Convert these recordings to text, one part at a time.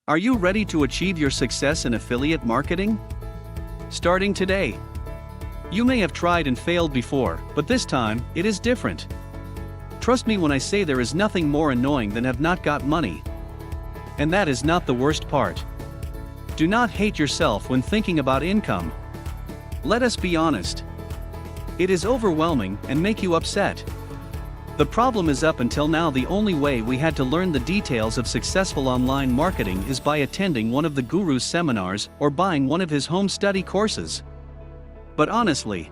Are you ready to achieve your success in affiliate marketing? Starting today. You may have tried and failed before, but this time, it is different. Trust me when I say there is nothing more annoying than have not got money. And that is not the worst part. Do not hate yourself when thinking about income. Let us be honest. It is overwhelming and make you upset. The problem is up until now the only way we had to learn the details of successful online marketing is by attending one of the guru's seminars or buying one of his home study courses. But honestly,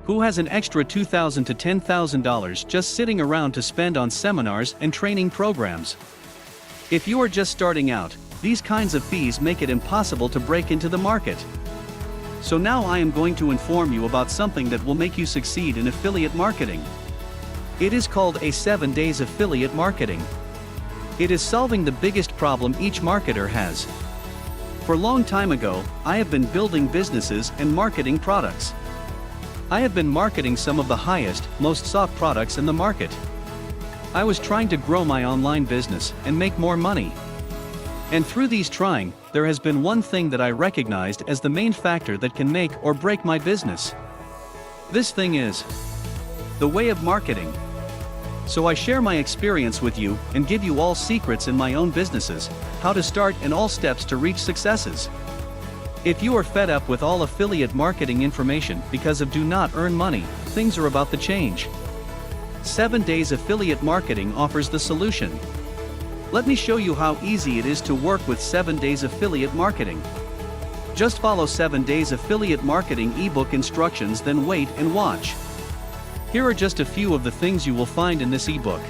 who has an extra $2,000 to $10,000 just sitting around to spend on seminars and training programs? If you are just starting out, these kinds of fees make it impossible to break into the market. So now I am going to inform you about something that will make you succeed in affiliate marketing. It is called a 7 days affiliate marketing. It is solving the biggest problem each marketer has. For a long time ago, I have been building businesses and marketing products. I have been marketing some of the highest, most sought products in the market. I was trying to grow my online business and make more money. And through these trying, there has been one thing that I recognized as the main factor that can make or break my business. This thing is the way of marketing. So I share my experience with you and give you all secrets in my own businesses, how to start and all steps to reach successes. If you are fed up with all affiliate marketing information because of do not earn money, things are about to change. 7 days affiliate marketing offers the solution. Let me show you how easy it is to work with 7 days affiliate marketing. Just follow 7 days affiliate marketing ebook instructions, then wait and watch. Here are just a few of the things you will find in this ebook.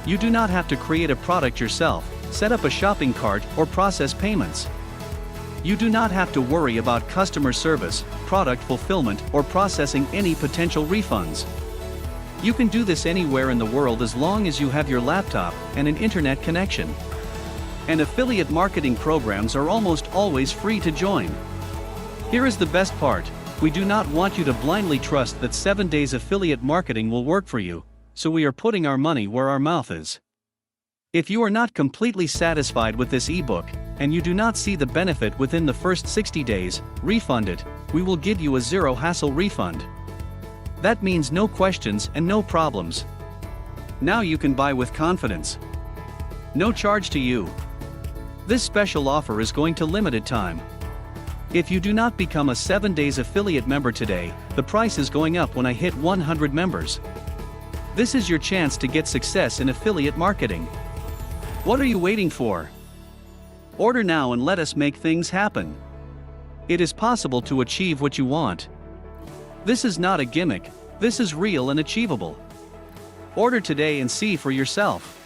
You do not have to create a product yourself, set up a shopping cart, or process payments. You do not have to worry about customer service, product fulfillment, or processing any potential refunds. You can do this anywhere in the world as long as you have your laptop and an internet connection. And affiliate marketing programs are almost always free to join. Here is the best part. We do not want you to blindly trust that 7 days affiliate marketing will work for you, so we are putting our money where our mouth is. If you are not completely satisfied with this ebook, and you do not see the benefit within the first 60 days, refund it. We will give you a zero-hassle refund. That means no questions and no problems. Now you can buy with confidence. No charge to you. This special offer is going to limited time. If you do not become a 7 days affiliate member today, the price is going up when I hit 100 members. This is your chance to get success in affiliate marketing. What are you waiting for? Order now and let us make things happen. It is possible to achieve what you want. This is not a gimmick, this is real and achievable. Order today and see for yourself.